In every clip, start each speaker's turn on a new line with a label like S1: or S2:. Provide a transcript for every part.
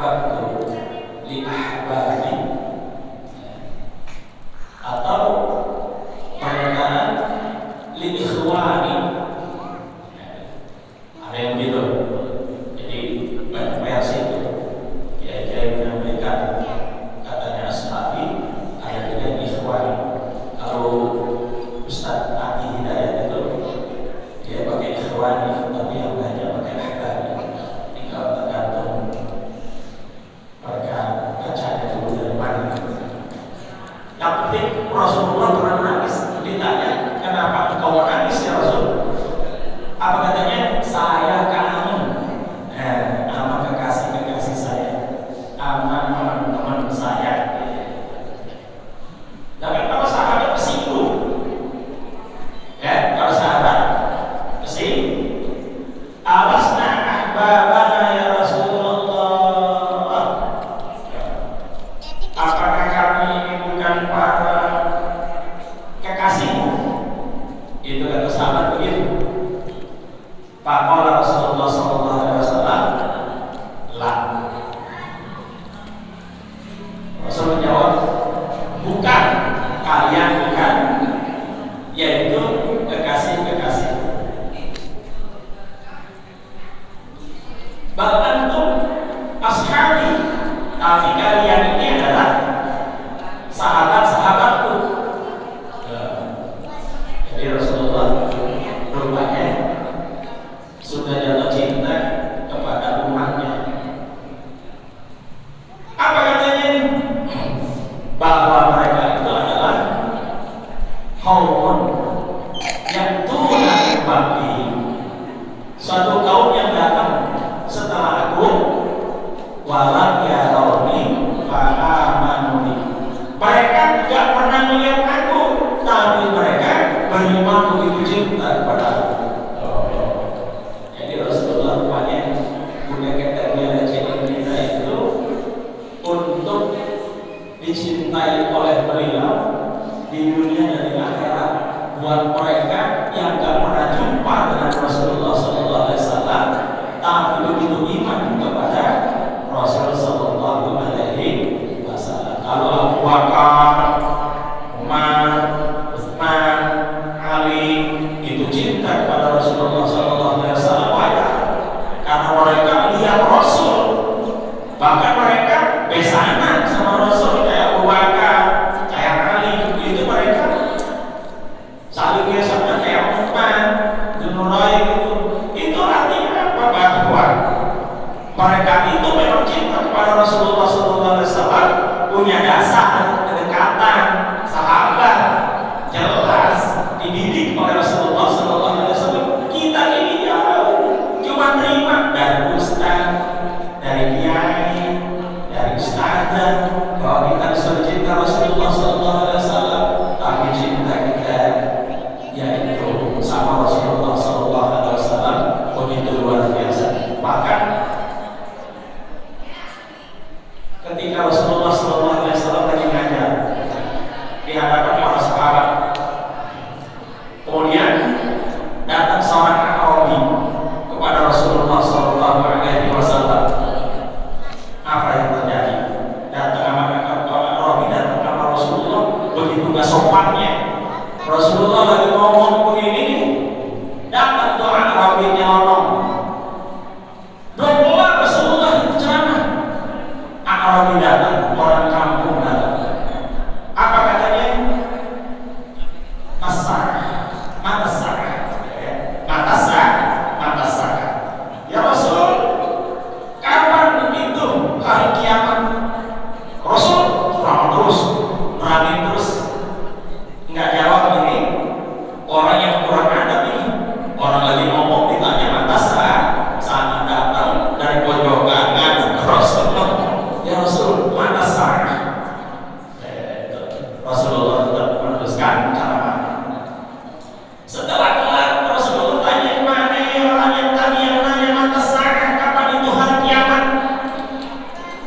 S1: ahbabtu li ahbabi, atau pernyataan li ikhwani. Ada yang begitu. Jadi banyak versi itu. Kiai-kiai menyampaikan katanya ashabi, ada juga ikhwani. Kalau Ustaz Ati Hidayat itu dia pakai ikhwani, tapi yang lainnya pakai ahbabi. Tinggal tergantung mereka bacanya dulu dari mana. Yang penting Rasulullah pernah menangis. Ditanya, kenapa engkau menangis ya Rasul? Apa katanya? Saya kangen sama kekasih-kekasih saya, sama teman-teman saya. Dan kalau sahabat tersinggung, ya, kalau sahabat tersinggung, alasna ahbabana ya Rasulullah. Apakah kami ini bukan para kekasihmu? Itu kata sahabat begitu. Faqala Rasulullah sallallahu alaihi wasallam, la. Rasul menjawab, bukan, kalian bukan, yaitu kekasih-kekasih. Bal antum ashabi, tapi kalian ini adalah sahabat-sahabatku. Jadi Rasulullah rupanya sudah jatuh cinta kepada umatnya. Apa katanya? Bahwa mereka itu adalah qaumun yang tuna babi, suatu kaum yang datang setelah aku, walam yarawni fa'amanuni. Mereka tidak pernah melihat aku, tapi mereka beriman begitu cinta kepada aku. Jadi Rasulullah rupanya punya kriteria cinta itu untuk dicintai oleh beliau di dunia dan di akhirat. Buat mereka yang gak pernah jumpa dengan Rasulullah SAW, tapi begitu iman kepada Rasulullah SAW. Kalau Abu Bakar, Umar, Utsman, Ali itu cinta kepada Rasulullah SAW, wajar, karena mereka lihat Rasul. Bahkan mereka besanan sama Rasul, kayak Abu Bakar, kayak Ali, itu mereka saling besanan kayak Utsman, Zunurai gitu. Itu artinya apa? Bahwa mereka itu memang cinta kepada Rasulullah SAW, punya dasar kedekatan sahabat jelas, dididik oleh Rasulullah SAW. Kita ini jauh, cuma terima dari ustaz, dari kiai, dari ustazah, bahwa kita disuruh cinta Rasulullah SAW, tapi cinta kita yaitu sama Rasulullah SAW begitu luar biasa. Maka ketika Rasulullah SAW lagi ngajar di hadapan para sahabat, kemudian datang seorang Arabi kepada Rasulullah SAW. Apa yang terjadi? Datang Arabi, datang sama Rasulullah begitu gak sopannya. Rasulullah lagi ngomong begini, datang tuh Arabi nyelonong. Belum Rasulullah itu ceramah, Arabi datang, orang kampung datang. Apa katanya? Matasah. Ya Rasul, kapan itu hari kiamat? Rasul berani terus, nggak jawab ini. Orang yang kurang adab ini, orang lagi ngomong ditanya matasah, sana datang dari pojokan ngadu ke Rasulullah. Ya Rasul, matasah. Rasulullah tetap meneruskan cara. Setelah kelar, Rasulullah tanya, mana orang yang tadi yang nanya matasah, kapan itu hari kiamat?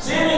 S1: Sini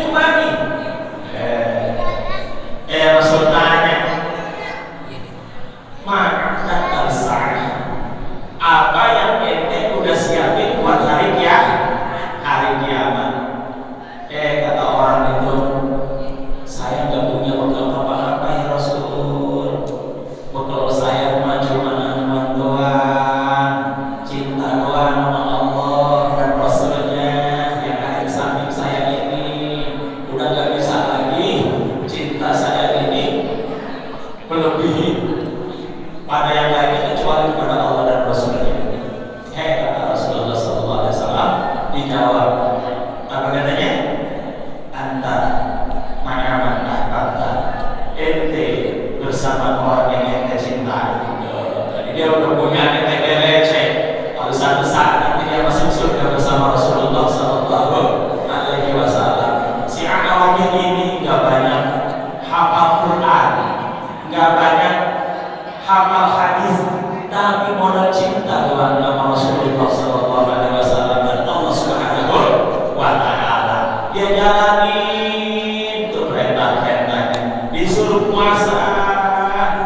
S1: dia jalanin tuh perintah-perintahnya. Disuruh puasa,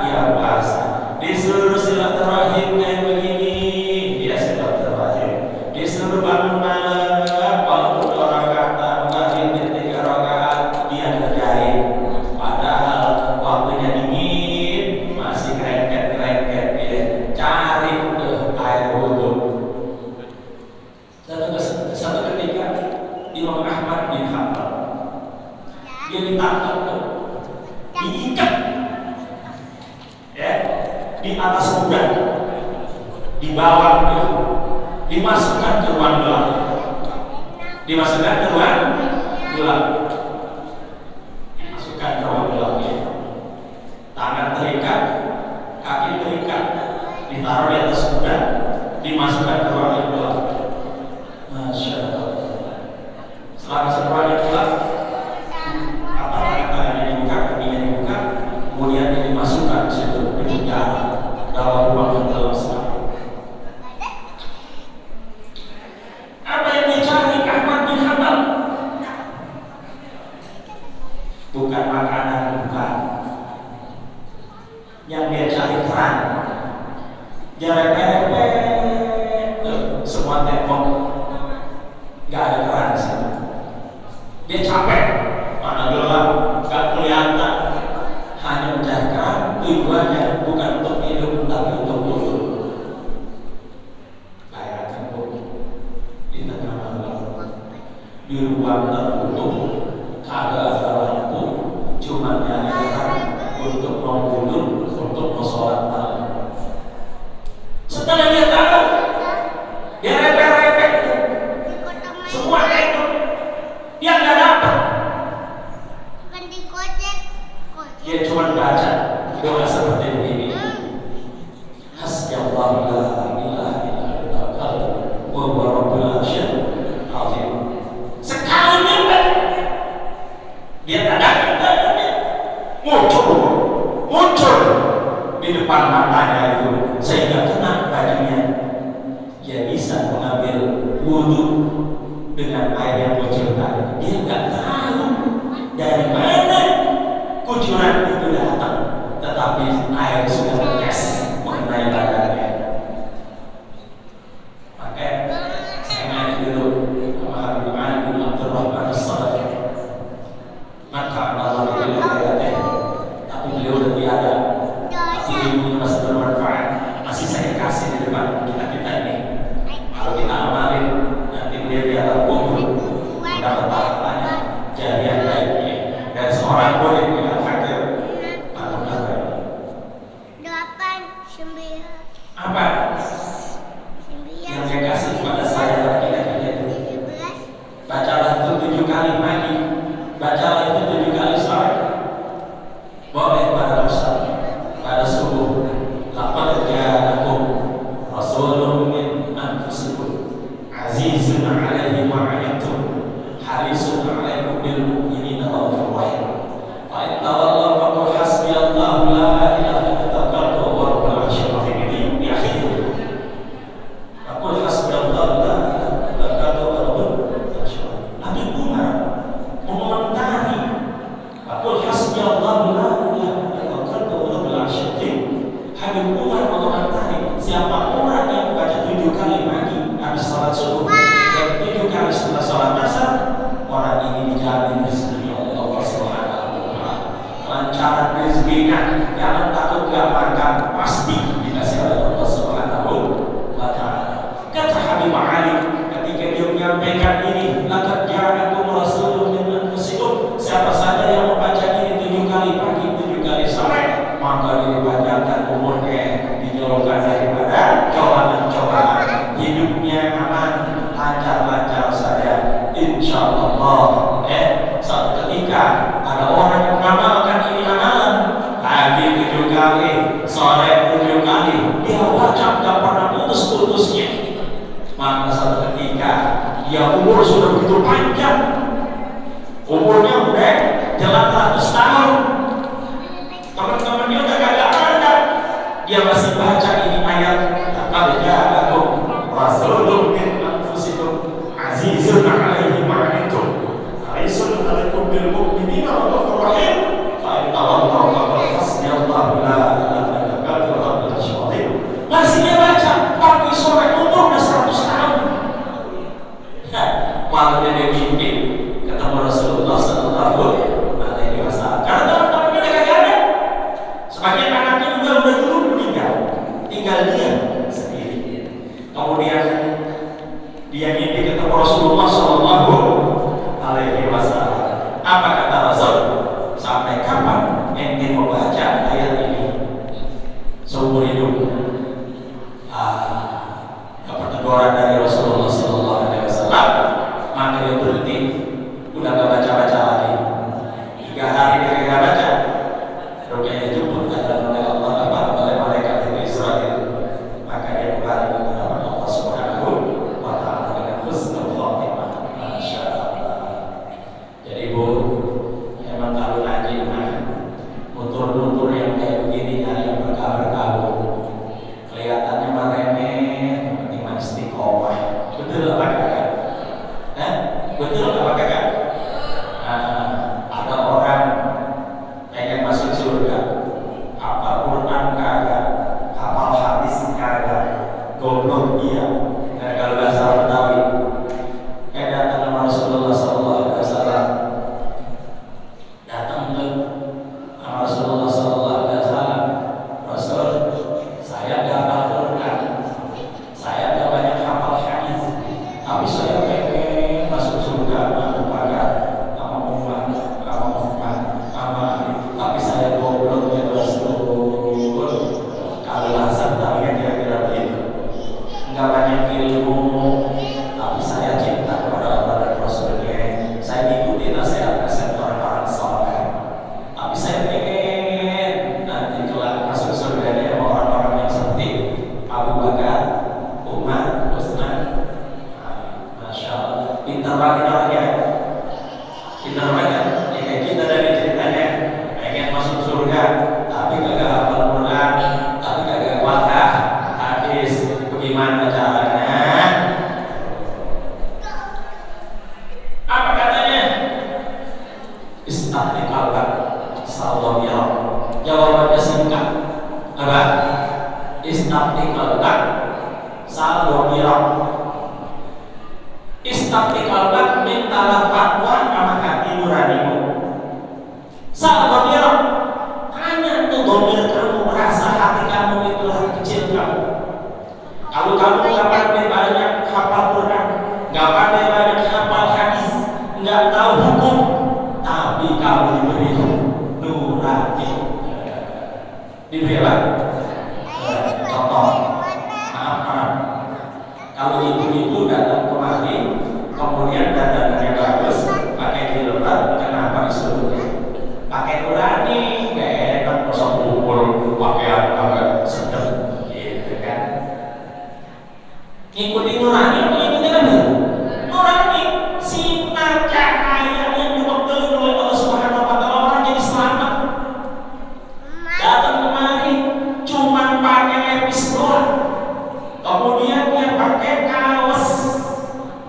S1: ya puasa. Disuruh silaturahim kayak begini, dia silaturahim. Disuruh bangun malam, walaupun orang kata mengakhiri 3 rakaat, dia kerjain. Padahal waktunya dingin, masih kreket-kreket dia cari tuh air wudhu. Satu ketika Imam Ahmad bin Hanbal dia ditangkap tuh, diikat ya di atas kuda, dibawa tuh, dimasukkan ke ruang gelap, dimasukkan ke ruang gelap, dimasukkan ke ruang gelap ya. Tangan terikat, kaki terikat, ditaruh di atas kuda, dimasukkan ke ruang gelap. Masya Allah. Setelah masuk ruang gelap, apa tangannya dibuka, kakinya dibuka, kemudian dia dimasukkan ke situ, di penjara dalam ruang gelap selama. Apa yang dicari Ahmad bin Hanbal? Bukan makanan, bukan. Yang dia cari keran, jerek-jerek, semua tembok, nggak ada keran di sana. Dia capek, mana gelap, nggak kelihatan, hanya mencari keran. Tujuannya bukan untuk hidup, tapi untuk wudhu. Bayangkan bu, di tengah malam, di ruang tertutup, kagak ada lampu, cuma nyari keran untuk mau wudhu, untuk mau sholat malam. Setelah dia tahu, dia repet-repet, semua itu dia nggak dapat. Dia cuma baca doa seperti ini. Hasbiyallahu la ilaha illa huwa wa huwa rabbul arsyil azim. Sekali mimpi dia kadang-kadang muncul di depan matanya itu, sehingga kena bajunya. Dia bisa mengambil wudhu dengan air yang bocor tadi. Dia nggak tahu dari mana kucuran itu datang, tetapi air sudah beres mengenai badannya. Maka saya nanya dulu sama Habib Ali bin Abdurrahman As-Salafi, maka Allah itu ayatnya, tapi beliau udah tiada, tapi ilmunya masih bermanfaat, masih saya kasih di depan kita ini. Kalau kita amalin, nanti beliau di alam kubur mendapat pahalanya jariah baiknya, dan seorang boleh punya fakir atau apa?
S2: 8, 9.
S1: Apa? Yang saya kasih kepada saya laki-laki itu. Bacalah itu 7 kali pagi, bacalah itu 7 kali sore. Boleh pada asar, pada subuh. Laqad ja'akum rasulun min anfusikum azizun 'alaihi ma 'anittum harisun 'alaikum bil mu'minina raufur rahim. Fa in tawallaw faqul hasbiyallahu la ilaha illa huwa rabbul arsyil azim. Di akhir faqul hasbiyallahu la ilaha illa huwa rabbul arsyil azim. Nabi Umar mengomentari faqul hasbiyallahu la ilaha illa huwa rabbul arsyil azim. Habib Umar mengomentari, siapa orang yang membaca 7 kali pagi habis salat subuh dan 7 kali setelah salat asar, orang ini dijamin rezeki oleh Allah Subhanahu wa taala. Lancaran rezekinya, jangan takut gak makan, pasti dikasih oleh Allah Subhanahu wa taala. Kata Habib Ali ketika dia menyampaikan ini, laqad ja'akum rasulun min anfusikum, siapa saja yang membaca ini 7 kali pagi, 7 kali sore, maka dipanjangkan umurnya, dijauhkan daripada cobaan-cobaan, hidupnya aman, lancar-lancar saja, insya Allah. Suatu ketika ada orang yang mengamalkan ini amalan, pagi 7 kali, sore 7 kali, dia baca tidak pernah putus-putusnya. Maka suatu ketika dia umur sudah begitu panjang, umurnya udah jalan 100 tahun, teman-temannya udah kagak ada, dia masih baca ini ayat, laqad ja'akum rasulun min anfusikum azizun 'alaihi ma 'anittum harisun bil mu'minina raufur rahim. Fa in tawallaw faqad hasbiyallahu la ilaha illa huwa rabbul arsyil azim. Masih dia baca pagi sore umurnya 100 tahun. Malah dia mimpi ketemu Rasulullah sallallahu alaihi wasallam. Karena teman-teman mereka gak ada. Sebagian anaknya juga udah dulu meninggal. Tinggal dia sendiri. Kemudian dia mimpi ketemu Rasulullah sallallahu alaihi wasallam. Apa kata Rasul? Sampai kapan ente membaca ayat ini? Seumur hidup. Perteguran dari Rasulullah sallallahu alaihi wasallam, maka dia berhenti, udah gak baca-baca lagi. 3 hari dia gak baca. Rupanya jemput oleh Allah oleh malaikat dari Israel. Maka dia kembali kepada Allah Subhanahu wa ta'ala dengan husnul khatimah. Masya Allah. Jadi Bu, emang kalau ngaji nutur-nutur yang kayak begini nyari yang berkabur-kabur, kelihatannya mah remeh, penting mah istiqomah. Betul apa kakak? Betul apa kakak? Ada orang pengen masuk surga, hafal Quran kagak, hafal hadis kagak, goblok dia. Nah, kalau bahasa Betawi, datang sama Rasulullah sallallahu alaihi wasallam. Datang ke Rasulullah sallallahu alaihi wasallam. Rasul, saya enggak hafal Quran. Saya enggak banyak hafal hadis. Tapi saya pengen masuk surga tapi saya goblok ya Rasul. Kalau bahasa Betawi kira-kira begitu. Enggak banyak ilmu, tapi saya cinta kepada Allah dan Rasulnya. Saya ikuti nasihat-nasihat orang-orang saleh. Tapi saya pengen nanti kelak masuk surga sama orang-orang yang seperti Abu Bakar, Umar, Utsman. Masya Allah. Pintar banget orangnya. Pintar banget. Ya kayak kita dari ceritanya pengen masuk surga, tapi kagak hafal Quran, tapi kagak kuat hadis. Bagaimana caranya? Apa katanya? Istafti qalbak sallallahu ya. Jawabannya singkat. Apa? Istafti qalbak sallallahu ya. Istafti qalbak, mintalah fatwa sama hati nuranimu. Sallallahu ya. Hanya tuh domir kamu merasa hati kamu itu hati kecil kamu. Kalau kamu nggak pandai banyak hafal Quran, nggak pandai banyak hafal hadis, nggak tahu hukum, tapi kamu diberi nurani. Diberi apa? Contoh, maaf. Kalau ibu-ibu datang kemari, kemudian dandanannya bagus, pakai jilbab, kenapa disebutnya? Pakai nurani, nggak enak, masa kumpul pakaian agak sedang, gitu kan? Ikuti nurani, apa ikuti apa? Nurani, sinar cahaya yang diwakili oleh Allah Subhanahu wa ta'ala, orang jadi selamat. Datang kemari, cuma pakai lepis doang, kemudian dia pakai kaos,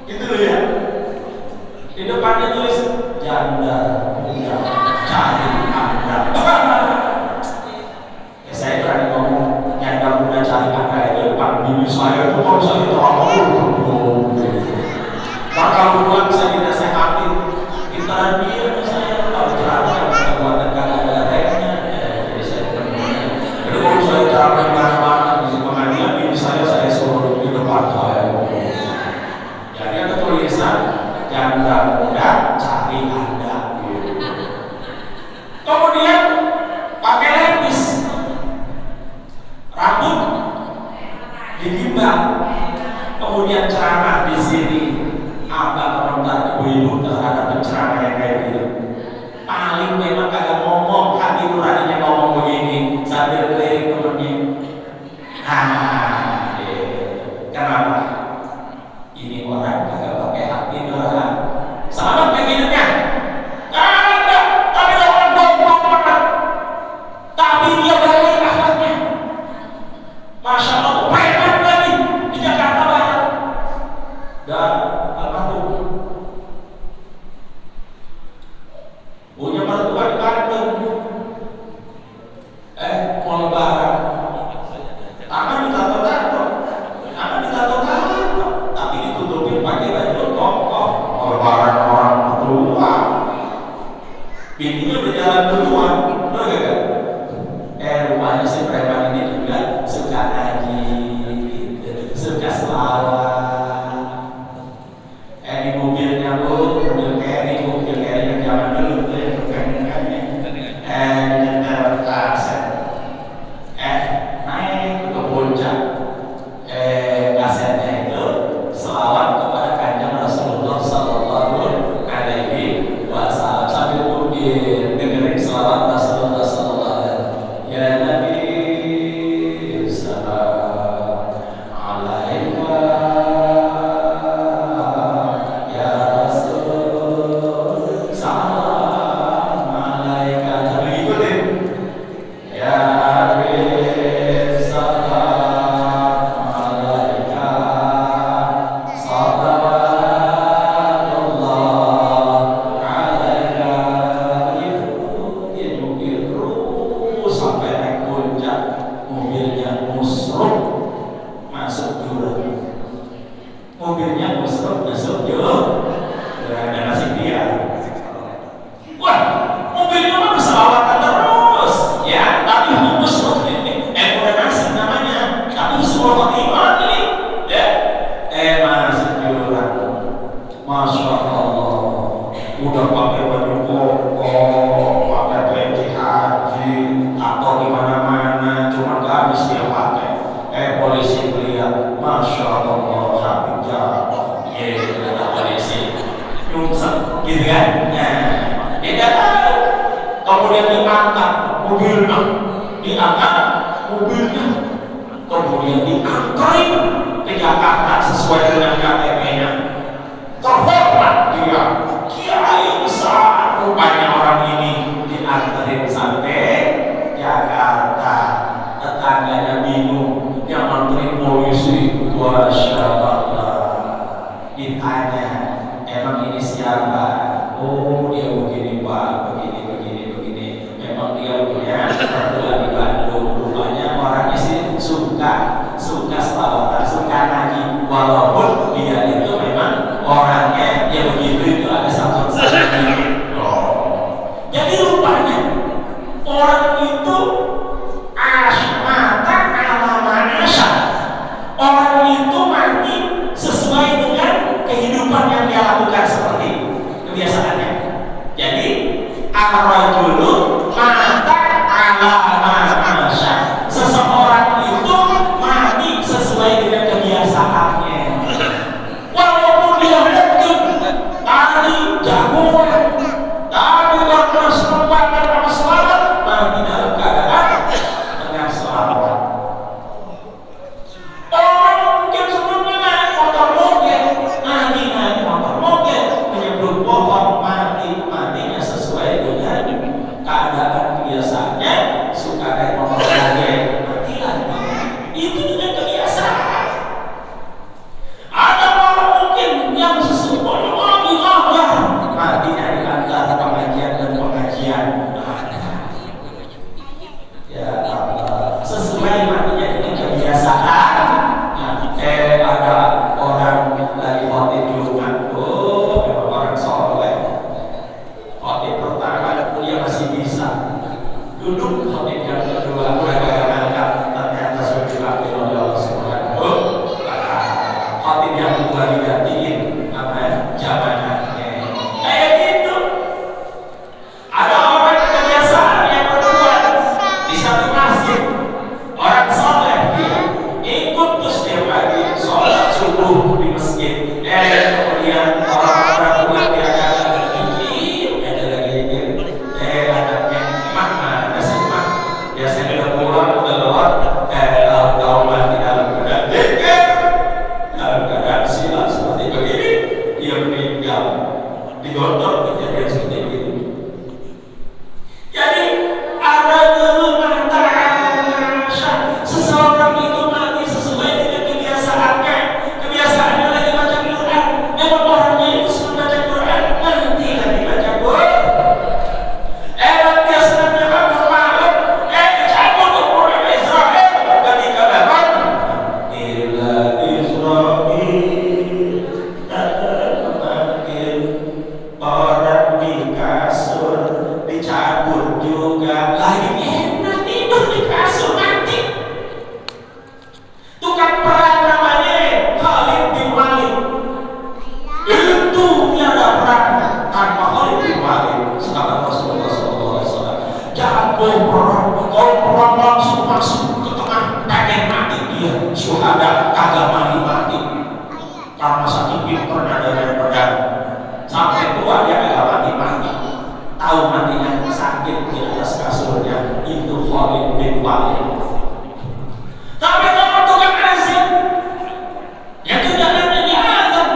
S1: gitu loh ya. Di depannya tulis janda muda cari anda. Ya saya berani ngomong janda muda cari anda itu depan bini saya itu kalau saya tahu. Maka buat saya dinasehati, pintaran dia saya tahu ceramah kekuatan kagak ada remnya. Jadi saya benar. Jadi kalau saya ceramah mana-mana di pengadilan bini saya suruh di depan saya. Jadi ada tulisan janda muda cari anda. Kemudian pakai lepis, rambut digimbal, kemudian ceramah di sini. Apa komentar ibu-ibu terhadap penceramah yang kayak gitu? bininya berjalan duluan, betul gak? Rupanya si preman ini juga suka ngaji, suka selawat. Di mobilnya mobil carry yang zaman dulu tuh ya, nyetel kaset, naik ke puncak, kasetnya itu selawat kepada kanjeng Rasulullah Sallallahu Alaihi Wasallam sambil mobil dengerin selawat Rasulullah Sallallahu Alaihi Wasallam. Ya Nabi salam alaika, ya Rasul salam alaika. Tapi ikutin, ya Nabi salam alaika, salawatullah alaika. Dia nyupir terus sampai naik puncak, mobilnya musruk masuk jurang. Mobilnya musruk masuk jurang, ada nasib dia. Wah, mobilnya mah berselawatan terus, ya. Tapi musruk ini, udah nasib namanya. Tapi semua khotimah ini, ya. Masuk jurang. Masya Allah, udah pakai baju koko, pakai peci haji, atau di mana-mana, cuma gak habis dia pakai. Polisi melihat, Masya Allah, Habib jatuh. Kata polisi, nyungsep, gitu kan? Nah, dia gak tahu. Kemudian diangkat mobilnya, kemudian diangkarin ke Jakarta sesuai dengan KTP-nya. Terhormat dia, kiai besar. Rupanya orang ini diantarin sampai Jakarta. Tetangganya bingung, yang nganterin polisi. Masya Allah. Ditanya, emang ini siapa? Oh, dia begini Pak, begini. Memang dia punya mertua di Bandung. Rupanya orangnya sih suka selawatan, suka ngaji. Walaupun dia itu memang orangnya ya begitu, itu ada satu. Jadi rupanya orang itu mata ala asya. Orang itu mati sesuai dengan kehidupan yang dia lakukan, seperti kebiasaannya. Jadi ar-rajulu mata ala asya. Seseorang itu mati sesuai dengan kebiasaannya. Walaupun dia mungkin tadi jagoan, tapi karena sempat dan selamat, mati dalam keadaan tengah selamat. Orang mungkin sebelumnya naik motor mobil, naik motor mobil, menyeberang pohon, matinya sesuai dengan cabut juga, lagi enak tidur di kasur mati. Tukang perang namanya Khalid bin Walid. Itu tiada perang tanpa Khalid bin Walid, sahabat Rasulullah SAW. Jago perang, kalau perang langsung masuk ke tengah, pengen mati dia, syuhada kagak mati. Karena saking pinternya dari pedang, sampai tua dia kagak mati. Tahu matinya sakit di atas kasurnya, itu Khalid bin Walid. Tapi kalau tukang azan, ya tidak ada azan.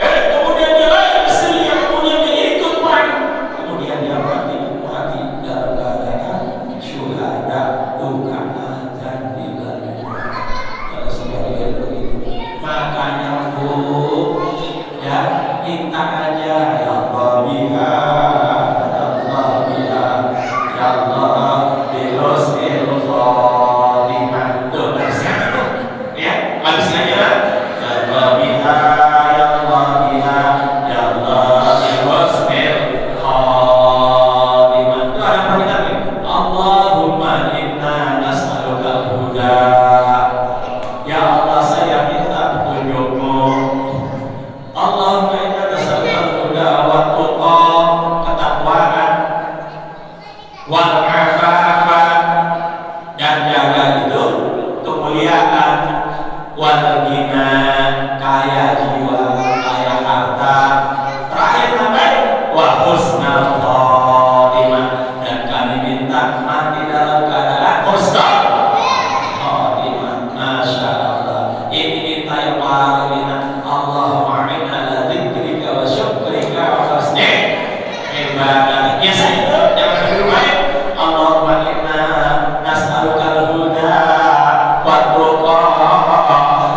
S1: Kemudian dia lagi istri, kemudian dia ikut perang, kemudian dia mati dalam keadaan syuhada, bukan azan di dalam. Kalau sebagian begitu, makanya ya minta aja ya Allah biha, ya Allah biha, ya Allah bilusnil khotimah. Tuh habisnya itu ya, habisnya aja lah. Ya Allah biha, ya Allah biha, ya Allah bilusnil khotimah. Itu ada permintaan. Allahumma inna nas'aluka huda. Ya Allah, saya minta petunjuk-Mu. Allahumma inna nas'aluka al-huda wa tuqa, ketakwaan, wal afafa, dan jaga itu kemuliaan, wal ghina, kaya jiwa, kaya harta, terakhir sampai wa husnul khotimah, dan kami minta mati dalam keadaan husnul khotimah. Masya Allah, ini minta yang paling enak. Allahumma inna ala dzikrika wa syukrika wa husni ibadatik. Ya saya itu jangan bermain. Allahumma inna nas'aluka al-huda wa tuqa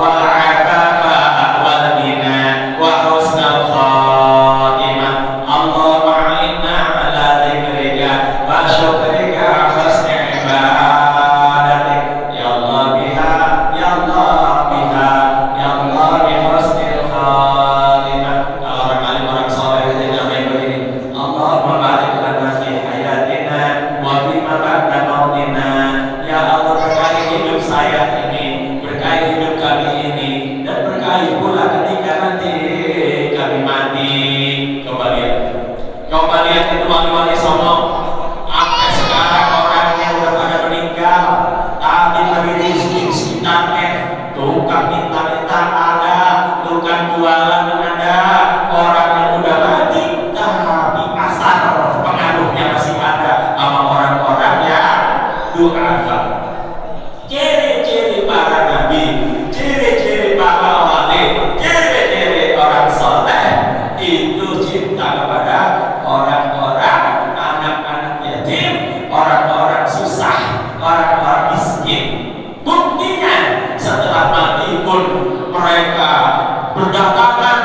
S1: wal afafa wal ghina wa husnul khotimah. Allahumma inna ala dzikrika wa syukrika wa husni ibadatik. Ya Allah biha, ya Allah biha, ya Allah bi husnil khatimah. Kalau orang alim, orang soleh itu namanya begini. Allahumma barik lana fi hayatina wa fi ma ba'da mautina. Ya Allah, berkahi hidup saya ini, berkahi hidup kami ini, dan berkahi pula ketika nanti kami mati. Coba lihat itu wali-wali sono. Sampai sekarang orangnya udah pada meninggal, tapi lagi di sekitarnya tukang minta-minta ada, tukang jualan ada, orang yang udah mati tapi asar pengaruhnya masih ada sama orang-orang yang du'afa. Ciri-ciri para nabi, ciri-ciri para wali, ciri-ciri orang soleh itu cinta kepada orang-orang, anak-anak yatim, orang-orang susah, orang-orang miskin. Buktinya setelah mati pun mereka berdatangan,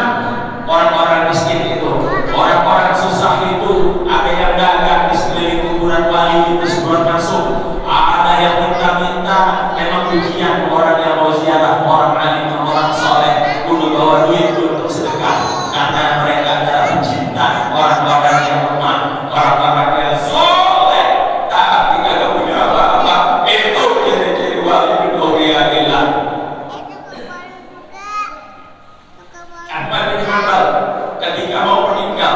S1: orang-orang miskin itu, orang-orang susah itu, ada yang dagang di sekeliling kuburan wali itu sebelum masuk, ada yang minta-minta. Memang ujian orang yang mau ziarah orang alim, orang soleh, kudu bawa duit untuk sedekah, karena mereka adalah pencinta orang-orang yang lemah, orang-orang yang soleh tapi kagak punya apa-apa. Itu ciri-ciri wali bin awliyaillah. Ahmad bin Hanbal ketika mau meninggal,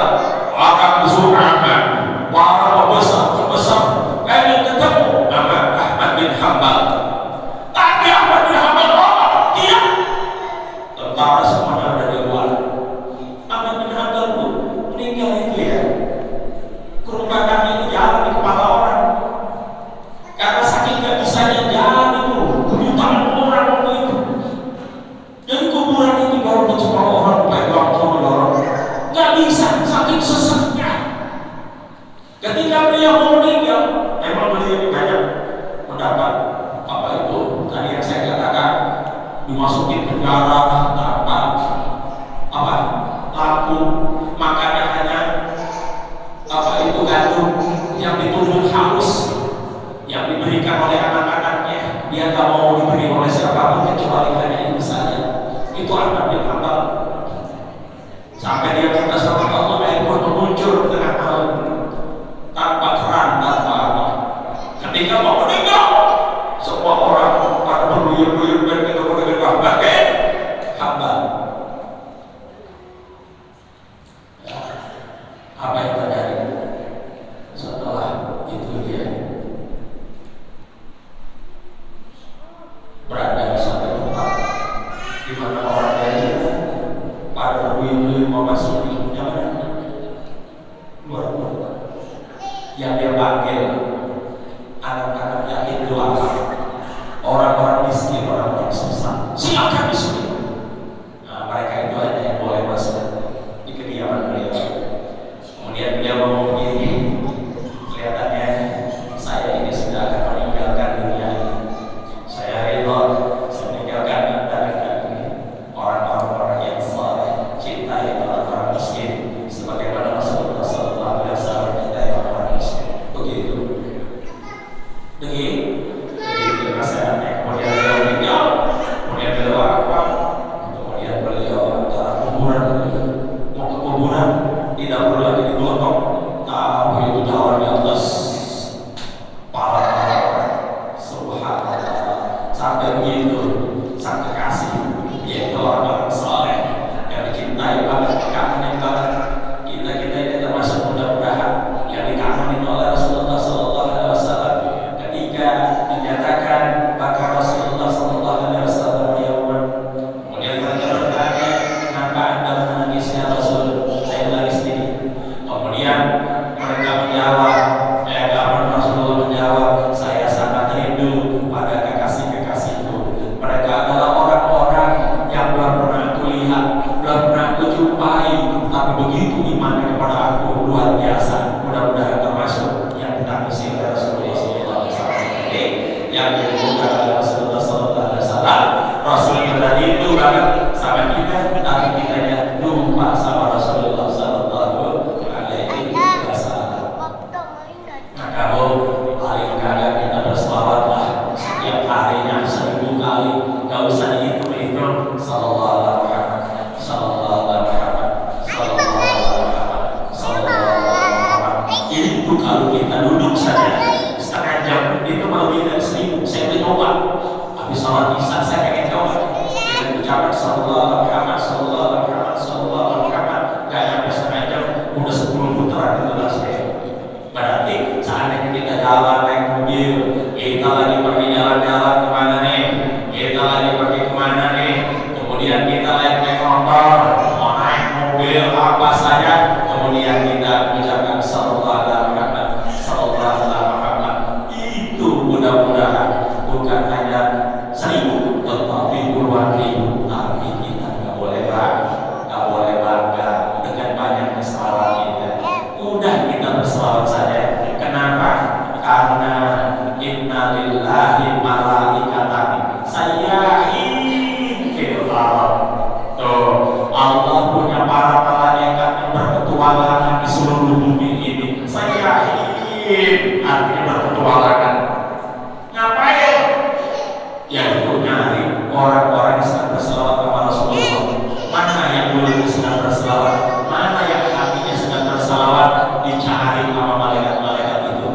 S1: orang Zur'aman, para pembesar pengen ketemu nama Ahmad bin Hanbal. Tapi Ahmad bin Hanbal tidak. Tentara semuanya ada di luar. Ahmad bin Hanbal itu meninggal itu ya, kerubahan itu jalan di kepala orang, karena saking gak bisanya jalan itu jutaan orang waktu itu. Jadi kuburan itu baru kecewa orang pegang sama orang, gak bisa saking sesatnya. Ketika beliau mau meninggal, memang beliau ini banyak mendapat apa itu tadi yang saya katakan, dimasukin penjara, dapat apa lampu, makannya hanya apa itu gandum yang ditumbuk halus, yang diberikan oleh anak-anaknya. Dia tak mau diberi oleh siapapun kecuali hanya ibu saja. Itu Ahmad bin Hanbal. Sampai dia minta sama Allah, air pun muncul di tengah malam tanpa Yang dia panggil anak-anak yatim duafa, orang-orang miskin, orang-orang susah, silakan di sini. Nah, mereka itu hanya yang boleh masuk di kediaman beliau. Kemudian beliau ngomong begini, kelihatannya saya ini sudah akan meninggalkan dunia ini. Saya ridho, saya meninggalkan anda dan orang-orang yang saleh, cintai orang-orang miskin, sebagaimana Rasulullah SAW mencintai orang-orang miskin. Begitu. Begitu nasihatnya. Kemudian beliau meninggal, kemudian beliau wafat, kemudian beliau antara kuburan, mau ke kuburan, tidak perlu lagi digotong, tahu itu jauh di atas para orang. Subhanallah, sampai begitu, sang kekasih, yaitu orang-orang saleh yang dicintai banget, dikangenin banget. Kita ini termasuk mudah-mudahan yang dikangenin oleh Rasulullah SAW. Ketika dinyatakan maka Rasulullah SAW yauman, kemudian mereka bertanya, kenapa anda menangis ya Rasul? Saya menangis ini. Kemudian mereka menjawab, Rasulullah menjawab, saya sangat rindu pada kekasih-kekasihku. Mereka adalah orang-orang yang belum pernah aku lihat, belum pernah aku jumpai, tapi begitu imannya kepada aku luar biasa. Mudah-mudahan termasuk yang ditangisi oleh Rasulullah SAW. Yang dibuka oleh Rasulullah SAW. Rasul yang tadi itu banget sama kita, tapi kita lupa sama Rasulullah SAW. Nah, kamu paling kadang kita berselawatlah setiap harinya 1000 kali, gak usah dihitung-hitung. Sallallahu alaihi Muhammad, sallallahu alaihi Muhammad, sallallahu alaihi Muhammad, sallallahu alaihi Muhammad. Itu kalau kita duduk saja setengah jam itu mau lebih dari 1000. Saya udah coba. Habis sholat isya saya pengen coba dengan ucapan sallallahu alaihi Muhammad, sallallahu alaihi Muhammad, sallallahu alaihi Muhammad. Gak nyampe setengah jam udah 10 putaran itu lah saya. Berarti seandainya kita jalan naik mobil, kita lagi pergi jalan-jalan kemana nih, kita lagi pergi kemana nih, kemudian kita lagi naik motor, mau naik mobil apa saja, kemudian kita mengucapkan sallallahu alaihi Muhammad, sallallahu alaihi Muhammad. Itu mudah-mudahan bukan hanya 1000, tetapi puluhan ribu. Tapi kita nggak boleh bangga dengan banyaknya selawat kita. Udah kita berselawat saja. Kenapa? Karena inna lillahi malaikatan sayyahin fil ardh. Tuh, Allah punya para malaikat yang berpetualangan di seluruh bumi ini. Sayyahin artinya berpetualangan. Ngapain? Yaitu nyari orang-orang yang sedang berselawat kepada Rasulullah. Mana yang mulutnya sedang berselawat? Mana yang hatinya sedang berselawat? Dicari sama malaikat-malaikat itu.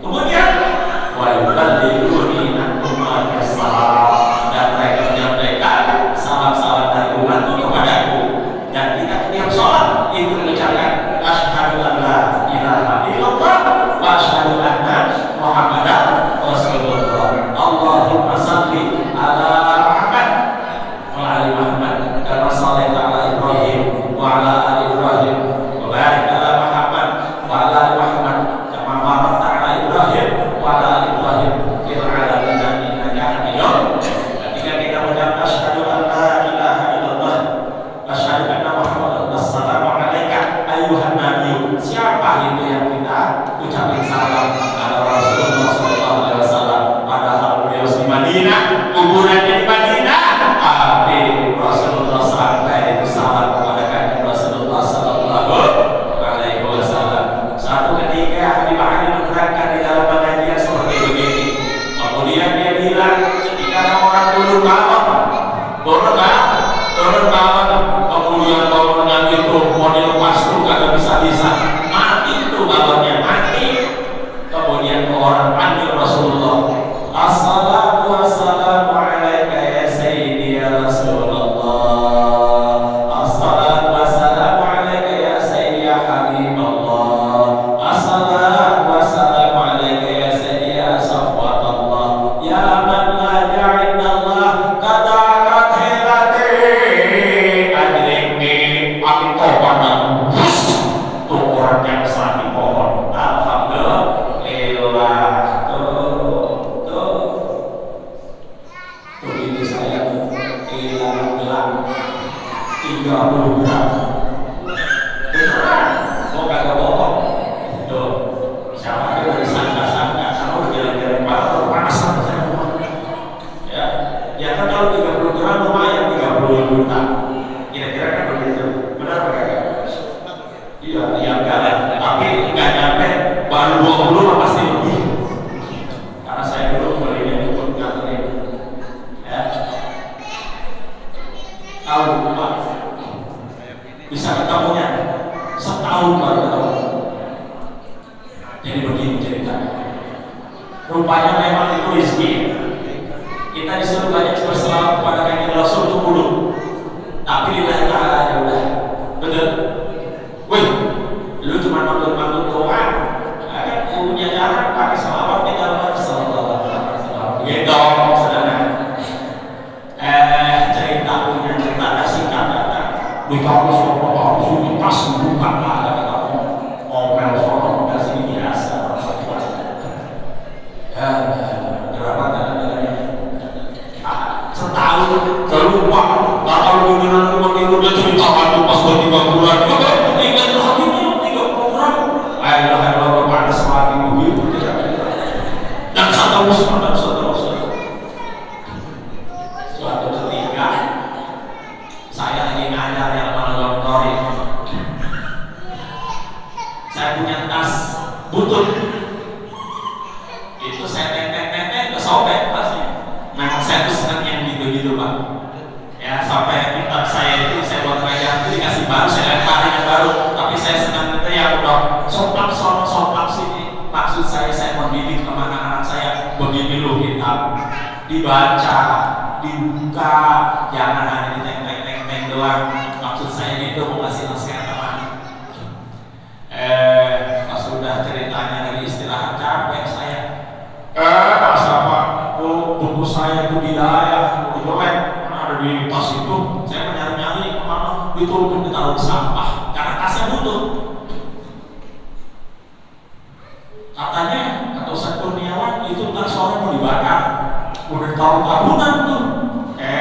S1: Kemudian wa yuballighuni ankum as-salam, dan mereka menyampaikan salam-salam dari umatku kepadaku. Dan kita setiap sholat itu mengucapkan asyhadu an la ilaha illallah wa asyhadu anna Muhammadan Rasulullah. Allahumma shalli ala Muhammad wa ali Muhammad kama shallaita ala Ibrahim wa ala ali Ibrahim wa barik ala Muhammad wa ala ali Muhammad kama barakta ala Ibrahim wa ala ali Ibrahim fil alamin innaka Hamidum. Ketika kita mengucapkan asyhadu an la ilaha illallah wa asyhadu anna Muhammadan assalamu alayka ayyuhan nabiyyu. Siapa itu yang kita ucapin salam? Ada Rasulullah SAW. Padahal beliau di Madinah, kuburannya di Madinah, tapi Rasulullah sampai itu salam kepada kanjeng Rasulullah SAW. Satu ketika Habib Ali menerangkan di dalam pengajian seperti begini. Kemudian dia bilang, ketika ada orang turun malam, kemudian bangunan itu mau dilepas tuh kagak bisa, mati itu balonnya, mati. Jadi begini ceritanya. Rupanya memang itu rezeki. Kita disuruh banyak berselawat kepada kanjeng Rasul itu dulu. Tapi lillahi ta'ala aja udah. Betul? Wih, lu cuma nonton doang. Kan punya cara pakai selawat di dalam sallallahu alaihi wasallam. Gitu, saudara. Cerita punya cerita ada singkat kata. Dikau harus pas bukan ada kita ngomel soal dari sini biasa. Berapa kadang-kadang setahun keluar kalau beneran begitu udah cerita waktu pas buat 3 bulan ingat lagi nih 3 bulan ayolah pada semakin begitu dan satu suatu ketika saya lagi ngajar yang Malontori, saya punya tas butut itu saya tetek kesobek tasnya. Memang saya tuh senang yang gitu-gitu Pak ya, sampai kitab saya itu saya buat ngajar itu dikasih baru, saya lemparin yang baru, tapi saya senang itu yang udah sopak sini. Maksud saya mendidik kemana anak saya, begini loh kitab dibaca, dibuka, jangan hanya diteng-teng doang. Maksud saya itu mau ngasih nasihat teman. Pas sudah ceritanya lagi istirahat capek saya, pas apa buku saya itu di daerah itu ada di tas itu, saya nyari kemana diturunkan ditaruh di sampah karena tasnya butuh. Katanya kata Ustaz Kurniawan itu ntar sore mau dibakar, udah ditaruh tabungan tuh.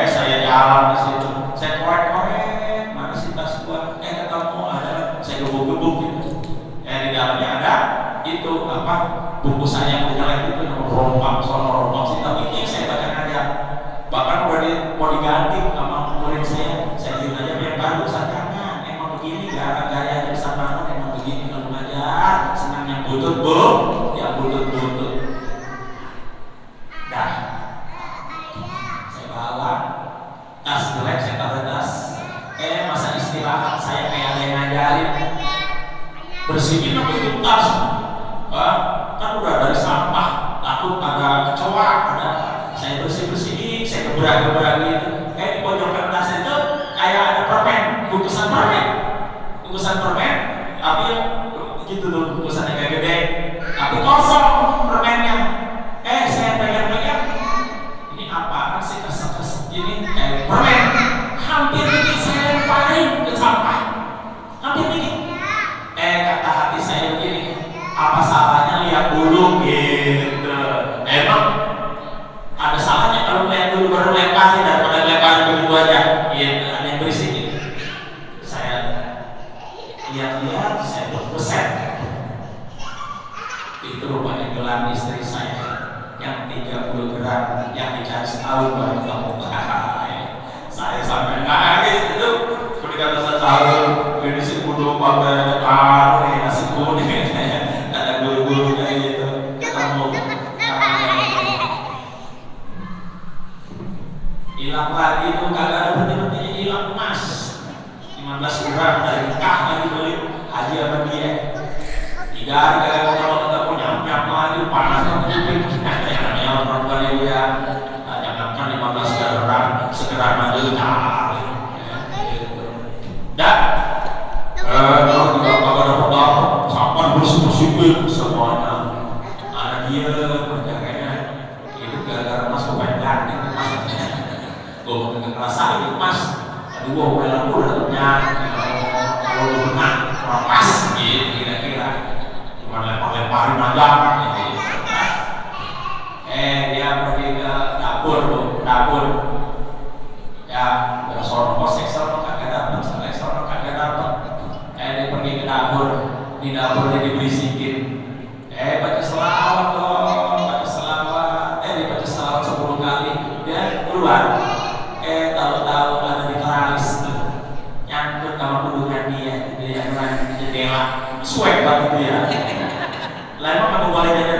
S1: Saya jalan ke situ, saya korek mana sih tas gua, ketemu ada, saya gebuk-gebuk gitu. Di dalamnya ada itu apa buku saya yang jelek itu rompang sih, tapi ini saya baca ngajar. Bahkan mau diganti sama murid saya bilang aja yang baru jangan, emang begini gaya bisa banget, emang begini kalau ngajar senang yang butut yang butut. Dah saya bawa tas jelek, saya taruh tas. Masa istirahat saya kayak ada yang ngajarin bersihin apa itu tas, kan udah dari sampah, takut ada kecoa, saya bersihin, saya gebrak gitu. Di pojok tas itu kayak ada permen, bungkusan permen, tapi gitu tuh bungkusannya kayak gede, tapi kosong permennya. Saya pegang, ini apaan sih kesek gini kayak permen, hampir dikit saya lemparin ke sampah, hampir dikit. Kata hati saya begini, apa salahnya lihat dulu gitu. Emang ada salahnya kalau lihat dulu baru lemparin daripada lemparin begitu aja gitu, ada yang berisik gitu. Saya lihat saya berpesan itu rupanya gelang istri saya yang 30 gram yang dicari setahun baru kamu. Saya sampai nangis itu berkata setahun ini sih kudu pakai nasi kuning ada guru-guru kayak gitu ketemu hilang lagi itu kagak ada berhenti-hentinya, hilang emas 15 gram dari Mekah lagi beli haji sama dia 3 hari kagak ketemu nyam lagi panas namanya orang tua dia jangankan 15 gram segera maju kalau tidak ada pedang sampan bersih-bersih semuanya ada dia berjaganya itu gara-gara mas kepentingan itu masnya gue ngerasain itu mas aduh gue pelan udah kalau lu benar pas gitu kira-kira cuma lempar-lemparin aja gitu. Dia pergi ke dapur ya sono sektor kagak datang dia pergi ke dapur, di dapur dia dibisikin baca selawat dia baca selawat 10 kali dia keluar tahu-tahu ada di teralis nyangkut sama kudukan dia yang jendela swag banget itu ya lah emang kamu boleh jalan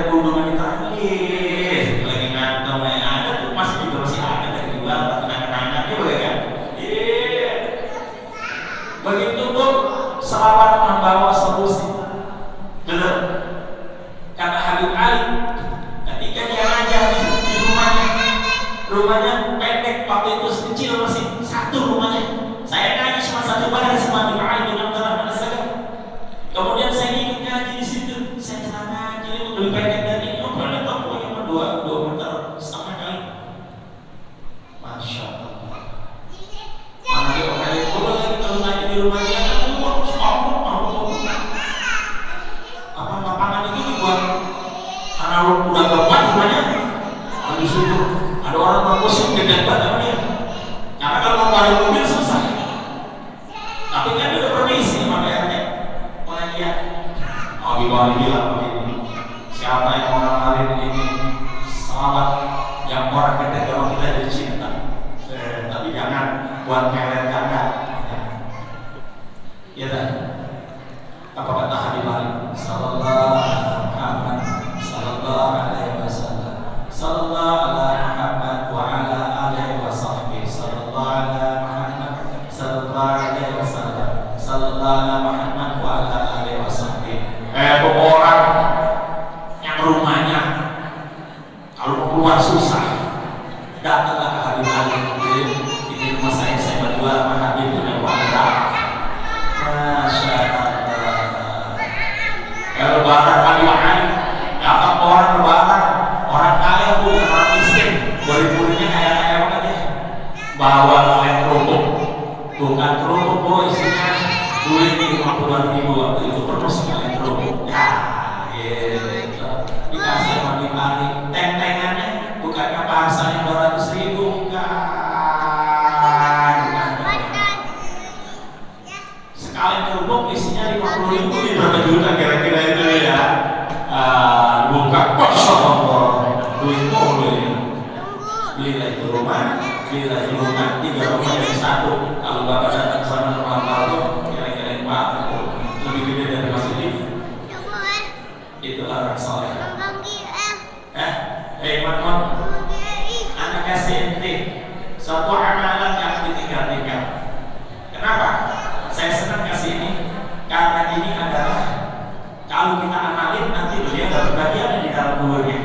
S1: waktu itu kecil masih satu rumahnya. Saya ngaji cuma satu baris sama Ibnu Ali bin Abdurrahman As-Sagaf. Kemudian saya ikut ngaji di situ. Saya ceramah ngaji lebih pendek dari ini. Oh, pernah tahu pokoknya 2 meter setengah kali. Masya Allah. Mana dia orang yang kalau lagi kalau ngaji di rumah dia kan itu harus apa lapangan itu dibuat karena udah kuat rumahnya. Habis itu ada orang mau musim gede banget sama dia. Karena kalau mau balik mobil susah. Tapi kan dia udah permisi sama PRT. Pengajian. Oh, Bibawali bilang begini. Siapa yang mau ngamalin ini salat yang orang gede kalau kita jadi cinta. Tapi jangan buat melet ganda. Iya tak? Apa kata Habib Ali? Sallallahu alaihi Muhammad sallallahu alaihi wasallam. Sallallahu alaihi Muhammad wa ala alihi wa sahbihi. Sallallahu alaihi Muhammad sallallahu alaihi wasallam. Sallallahu alaihi Muhammad wa ala alihi wa sahbihi. Orang yang rumahnya kalau mau keluar susah, datanglah ke Habib Ali. Ini rumah saya berdua sama Habib bin Wahda. Masya Allah. Kalau lebaran Habib Ali, datang orang lebaran, orang kaya bukan orang miskin, murid-muridnya kaya-kaya banget ya. Bawa oleh kerupuk, bukan kerupuk boy, isinya duit 50.000 waktu itu penuh sekali kerupuk. Ya, gitu. Dikasih Habib Ali, teng-tengannya bukannya bahasanya 200.000, bukan. Sekali kerupuk isinya 50.000 di berapa juta kira-kira itu ya. Buka, Masya Allah, duit mulu ya. Beli lagi rumah, 3 rumah jadi 1. Kalau bapak datang sana rumah baru, kira-kira Pak lebih gede dari Mas ini. Itu orang soleh. Mon, anak kasih suatu amalan yang ditinggal-tinggal. Kenapa? Saya senang kasih ini karena ini adalah kalau kita amalin nanti beliau dapat bagian di dalam kuburnya.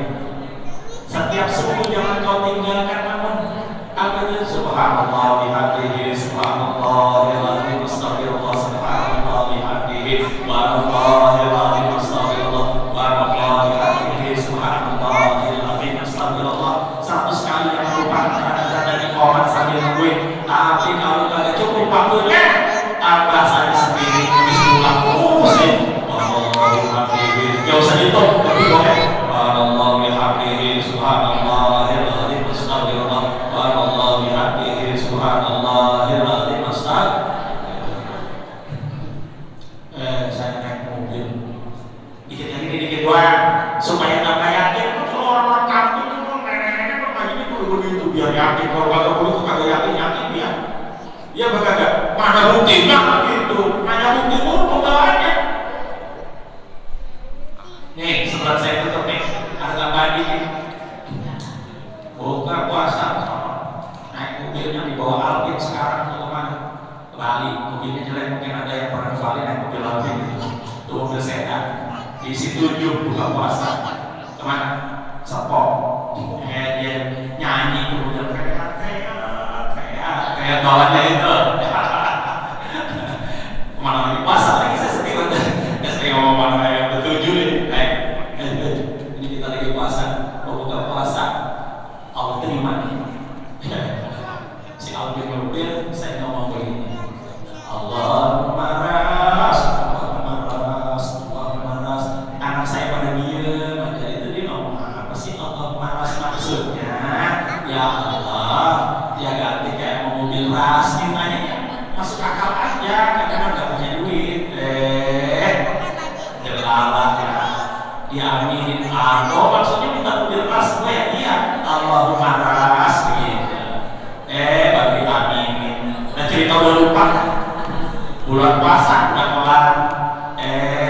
S1: Setiap subuh jangan kau tinggalkan namun apa itu subhanallah bihamdihi subhanallahil astagfirullah subhanallah bihamdihi subhanallahil astagfirullah subhanallah bihamdihi subhanallahil astagfirullah. 100 kali yang lupa dari komat sambil nungguin. Tapi kalau tidak cukup waktunya tambah saya sendiri bismillah pusing. Gak usah dihitung, tapi boleh. Subhanallah bihamdihi subhanallahil azim astagfirullah. Subhanallah bihamdihi subhanallahil azim astagfirullah. Saya naik mobil. Dikit doang supaya tambah yakin. Kalau orang kampung itu nenek-nenek ngajinya begitu biar yakin. Kalau kagak begitu kagak yakin dia. Ya bagaimana? Mana buktinya gitu? Mana bukti mulu pembawaannya? Nih, sebelum saya tutup nih, ada tambahan dikit. Buka puasa, naik mobilnya di bawah Alvin sekarang ke mana? Ke Bali. Mobilnya jelek, mungkin ada yang pernah ke Bali naik mobil Alvin itu. Itu mobil sedan. Diisi 7 buka puasa. Kemana? Serpong. Dia nyanyi kemudian kayak kawannya itu. Kemana lagi puasa lagi saya sedih banget. Saya ngomong mana yang betujuh nih. Ini kita lagi puasa, mau buka puasa. Allah terima nih. Si Alvin mobil, saya ngomong begini. Allahumma ras. Anak saya pada diem aja itu dia ngomong apa sih Allahumma ras maksudnya? Ya Allah, ya ganti kayak mau mobil ras gimana ya? Masuk akal aja, kadang nggak punya duit. Jelalah ya. Diaminin atau maksudnya minta mobil ras gue ya iya Allahumma ras gitu. Baru diaminin. Dan cerita udah lupa. Bulan puasa udah kelar.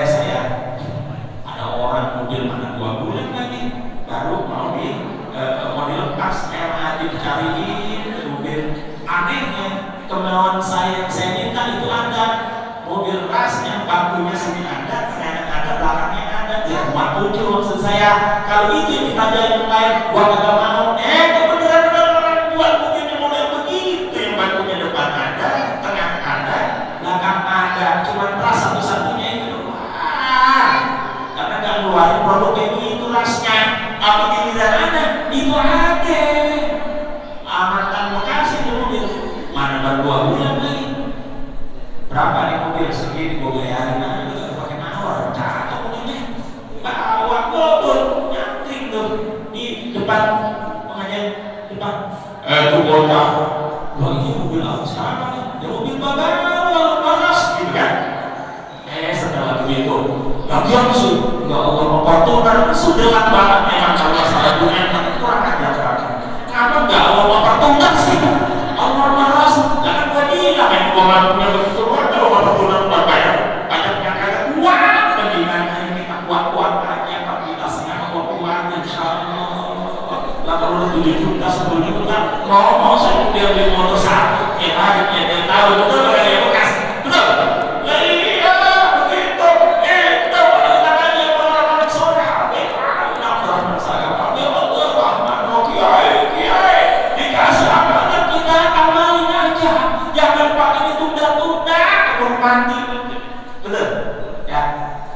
S1: Saya ada orang mobil mana 2 bulan lagi baru mau dilepas. Hati dicariin mobil. Anehnya kemauan saya minta itu ada mobil ras yang bangkunya sini ada, kanan ada, belakangnya ada, ya cuma 7 maksud saya. Kalau itu yang kita jadi yang lain, gua kagak mau. Kebenaran orang jual mobilnya model begitu rasnya, tapi giliran anak itu ada amatan bekasi di mobil, mana baru 2 bulan lagi. Berapa nih mobil segini gue bayarin aja gitu, pakai nawar, cakep mobilnya, bawa mobil nyantring tuh di depan pengajian depan. Tuh bocah, wah ini mobil aku sekarang nih, ya mobil bawa panas gitu kan. Setelah begitu, bagian sih, ya Allah mempertunar sudah banget memang kalau masalah dunia kurang ajar kan. Kenapa enggak Allah mempertunar sih? Allah malas, jangan gua bilang yang gua nggak punya begitu luar, kalau mempertunar buat bayar pajaknya kagak kuat, bagaimana kita kuat-kuat aja kapasitasnya kuat-kuat, insyaallah. Lah kalau 7 juta 10 juta, mau saya biar beli motor 1, ya dia tahu betul nggak ya bekas, betul. Mati, betul ya.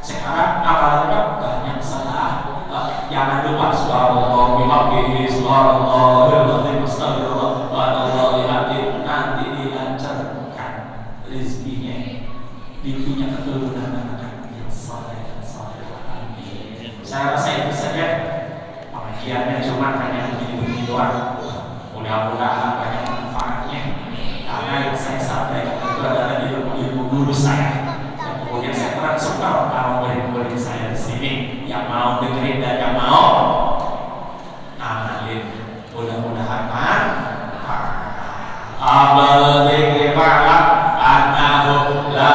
S1: Sekarang apalagi banyak salah, jangan lupa subhanallah bihamdihi subhanallahil astagfirullah walhamdulillah, nanti dilancarkan rezekinya, diberinya keturunan anak yang saleh dan salehah. Amin. Saya rasa itu saja pengajiannya, cuma hanya begini doang. Mudah-mudahan banyak manfaatnya, karena yang saya sampaikan itu adalah ilmu guru saya, dan kemudian saya transfer para murid-murid saya di sini yang mau dengerin dan yang mau amalin. Mudah-mudahan manfaat. Abal dzikri fa'lam annahu la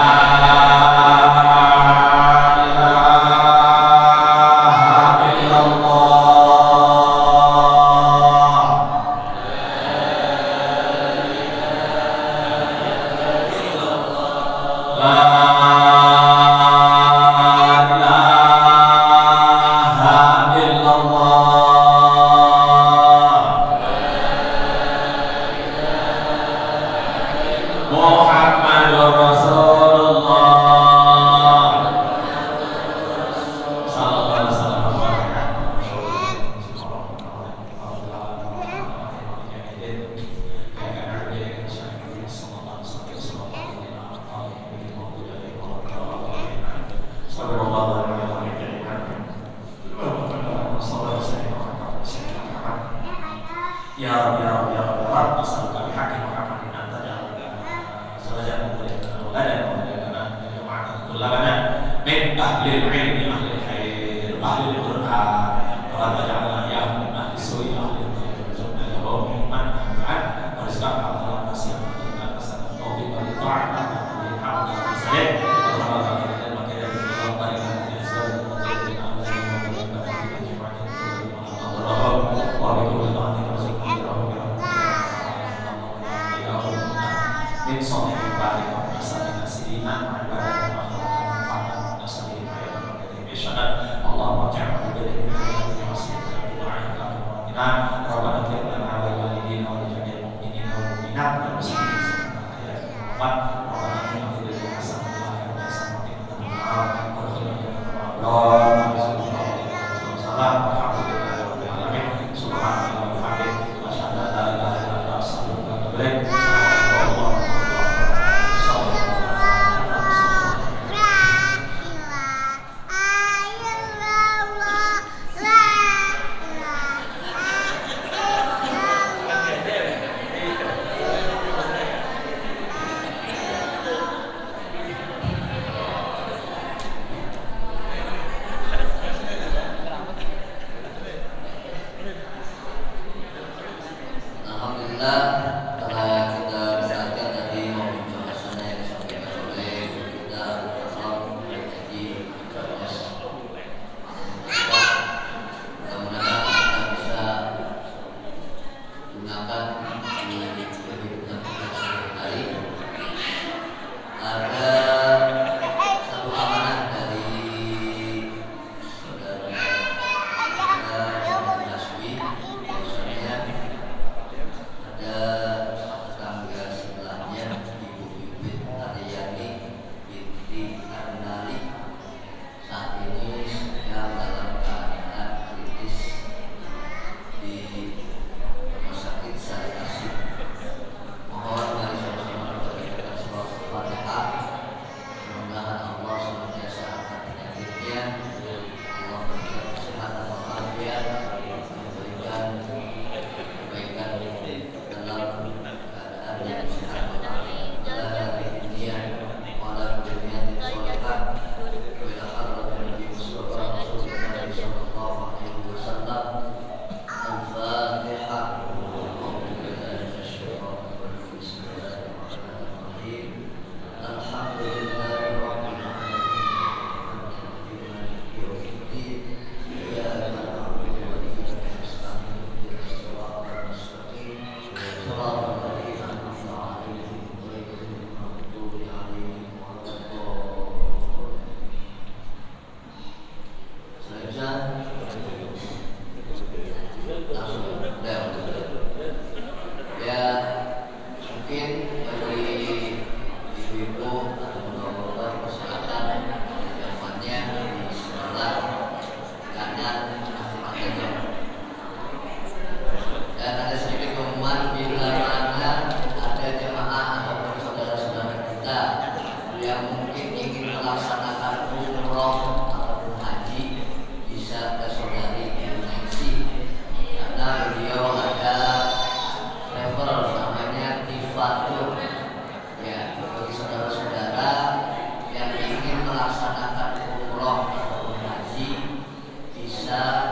S2: melaksanakan umroh ataupun haji bisa